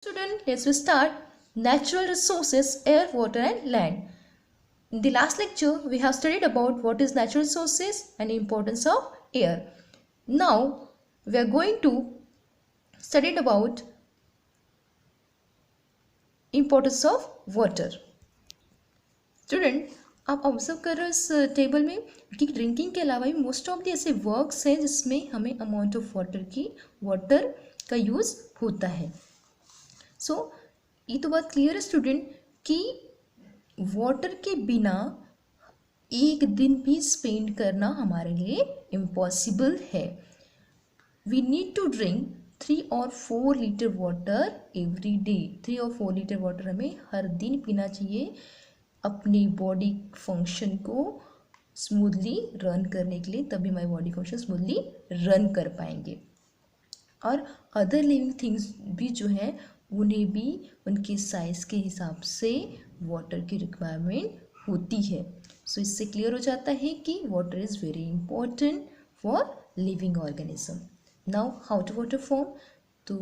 Student, let's we start natural resources, air, water and land. In the last lecture, we have studied about what is natural resources and the importance of air. Now, we are going to study about importance of water. Student, आप observe कर रहे हो इस table में कि drinking के अलावा भी मोस्ट ऑफ द ऐसे वर्क्स हैं जिसमें हमें अमाउंट ऑफ वाटर का यूज़ होता है. सो ये तो बात क्लियर है स्टूडेंट कि वाटर के बिना एक दिन भी स्पेंड करना हमारे लिए इम्पॉसिबल है. वी नीड टू ड्रिंक 3 और 4 लीटर वाटर एवरी डे. 3 और 4 लीटर वाटर हमें हर दिन पीना चाहिए अपनी बॉडी फंक्शन को स्मूथली रन करने के लिए. तभी हमारी बॉडी फंक्शन स्मूथली रन कर पाएंगे. और अदर लिविंग थिंग्स भी जो हैं उन्हें भी उनके साइज़ के हिसाब से वाटर की रिक्वायरमेंट होती है. सो इससे क्लियर हो जाता है कि water is very important for living organism. Now how to water form. तो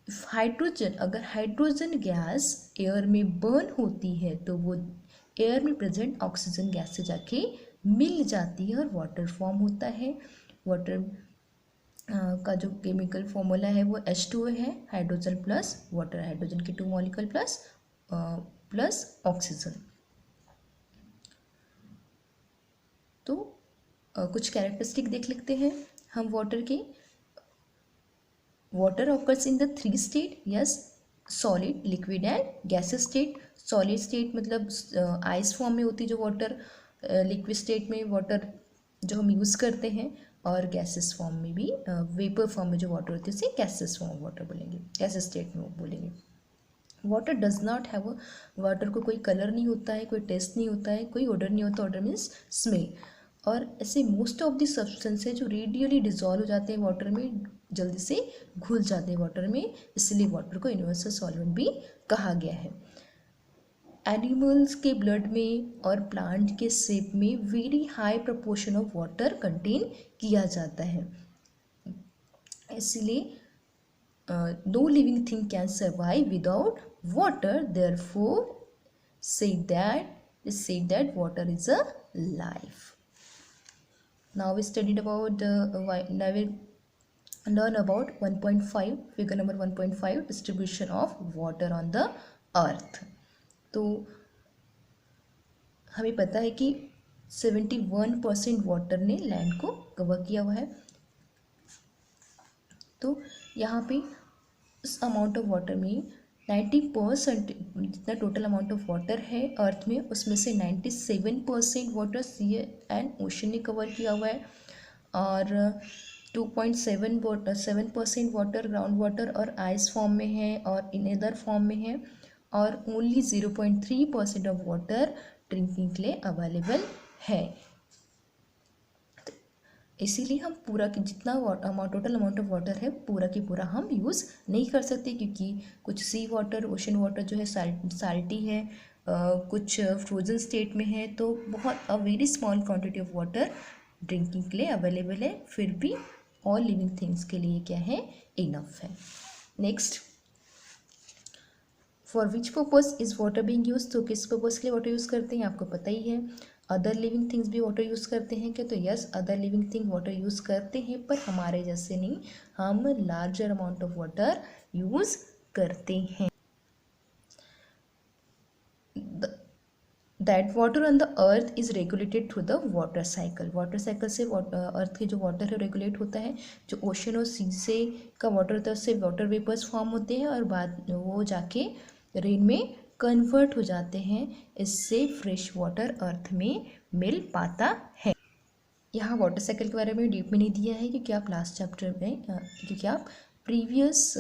हाइड्रोजन, अगर हाइड्रोजन गैस एयर में बर्न होती है तो वो एयर में प्रेजेंट ऑक्सीजन गैस से जाके मिल जाती है और वाटर फॉर्म होता है. वाटर का जो केमिकल फॉर्मूला है वो H2O है, हाइड्रोजन प्लस वाटर, हाइड्रोजन के 2 मॉलिक्यूल प्लस ऑक्सीजन. तो कुछ कैरेक्टरिस्टिक देख लेते हैं हम वाटर के. Water occurs in the 3 state. Yes, solid, liquid and gases state. Solid state मतलब आइस फॉर्म में होती है जो वाटर. लिक्विड स्टेट में वाटर जो हम यूज़ करते हैं. और गैसेस फॉर्म में भी वेपर फॉर्म में जो वाटर होती है उसे गैसेस फॉर्म वाटर बोलेंगे, गैसेस स्टेट में बोलेंगे. Water does not have water को कोई कलर नहीं होता है, कोई टेस्ट नहीं होता है, कोई ऑर्डर नहीं होता. Order means smell. और ऐसे मोस्ट ऑफ द सब्सटेंस है जो रेडियली डिजॉल्व हो जाते हैं वाटर में, जल्दी से घुल जाते हैं वाटर में. इसलिए वाटर को यूनिवर्सल सॉल्वेंट भी कहा गया है. एनिमल्स के ब्लड में और प्लांट के सेप में very high proportion of water contain किया जाता है. इसलिए no living thing can survive without water. Therefore say that water is a life. Now we studied about now we learn about 1.5 figure number 1.5 distribution of water on the earth. तो हमें पता है कि 71% water ने land को cover किया हुआ है. तो यहाँ पे उस अमाउंट ऑफ वाटर में 90% जितना टोटल अमाउंट ऑफ वाटर है अर्थ में उसमें से 97% वाटर सी एंड ओशन ने कवर किया हुआ है. और 2.7% वाटर ग्राउंड वाटर और आइस फॉर्म में है और इन अदर फॉर्म में है. और ओनली 0.3% ऑफ वाटर ड्रिंकिंग के लिए अवेलेबल है. इसीलिए हम पूरा जितना टोटल अमाउंट ऑफ वाटर है पूरा की पूरा हम यूज़ नहीं कर सकते, क्योंकि कुछ सी वाटर, ओशन वाटर जो है साल्टी है, कुछ फ्रोजन स्टेट में है. तो बहुत very small quantity of water drinking के लिए अवेलेबल है. फिर भी ऑल लिविंग थिंग्स के लिए क्या है, इनफ है. Next, for which purpose is water being use. तो किस पर्पज़ के लिए वाटर यूज़ करते हैं आपको पता ही है. अदर लिविंग थिंग्स भी वाटर यूज़ करते हैं क्या. तो yes, other living thing water use करते हैं, पर हमारे जैसे नहीं. हम larger amount of water use करते हैं. That water on the earth is regulated through the water cycle. Water cycle से अर्थ के जो वाटर है रेगुलेट होता है. जो ओशन और सी से का वाटर होता है उससे वाटर वेपर्स फॉर्म होते हैं और बाद वो जाके रेन में कन्वर्ट हो जाते हैं. इससे फ्रेश वाटर अर्थ में मिल पाता है. यहाँ वाटर साइकिल के बारे में डीप में नहीं दिया है क्योंकि आप लास्ट चैप्टर में क्योंकि आप प्रीवियस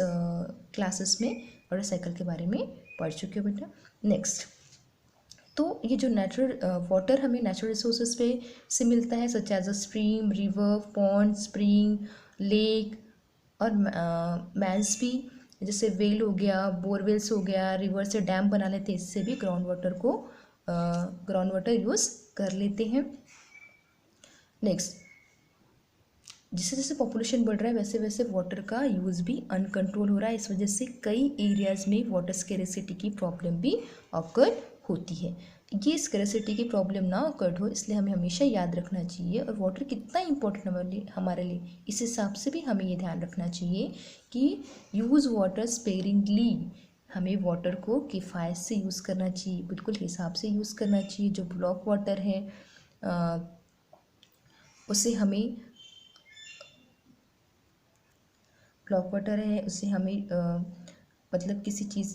क्लासेस में वाटर साइकिल के बारे में पढ़ चुके हो बेटा. नेक्स्ट, तो ये जो नेचुरल वाटर हमें नेचुरल रिसोर्सेज पे से मिलता है, such as a stream, river, pond, spring, lake और मैंस भी. जैसे वेल हो गया, बोरवेल्स हो गया, रिवर से डैम बना लेते हैं, इससे भी ग्राउंड वाटर यूज़ कर लेते हैं. नेक्स्ट, जैसे जैसे पॉपुलेशन बढ़ रहा है वैसे वैसे वाटर का यूज़ भी अनकंट्रोल हो रहा है। इस वजह से कई एरियाज़ में वाटर स्केरेसिटी की प्रॉब्लम भी ऑकर होती है। ये स्केरेसिटी की प्रॉब्लम ना ऑकर हो इसलिए हमें हमेशा याद रखना चाहिए, और वाटर कितना इंपॉर्टेंट हमारे लिए इस हिसाब से भी हमें ये ध्यान रखना चाहिए कि यूज़ वाटर स्पेरिंगली। हमें वाटर को किफ़ायत से यूज़ करना चाहिए, बिल्कुल हिसाब से यूज़ करना चाहिए। जो ब्लॉक वाटर है उसे हमें ब्लॉक वाटर है उसे हमें मतलब किसी चीज़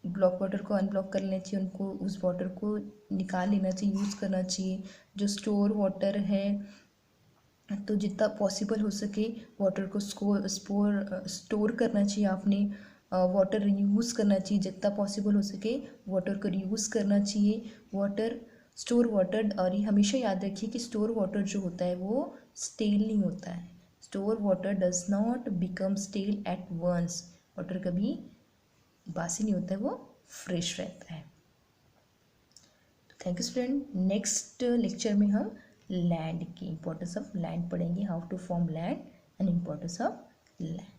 ब्लॉक वाटर को अनब्लॉक कर लेना चाहिए, उनको उस वाटर को निकाल लेना चाहिए, यूज़ करना चाहिए। जो स्टोर वाटर है तो जितना पॉसिबल हो सके वाटर को स्टोर करना चाहिए आपने। वाटर रीयूज़ करना चाहिए, जितना पॉसिबल हो सके वाटर को रीयूज़ करना चाहिए। वाटर स्टोर वाटर, और ये हमेशा याद रखिए कि स्टोर वाटर जो होता है वो स्टेल नहीं होता है। Store water does not become stale at once. Water कभी बासी नहीं होता है, वो फ्रेश रहता है। Thank you student. Next lecture में हम लैंड की इम्पोर्टेंस ऑफ लैंड पढ़ेंगे, how to form land and importance of land.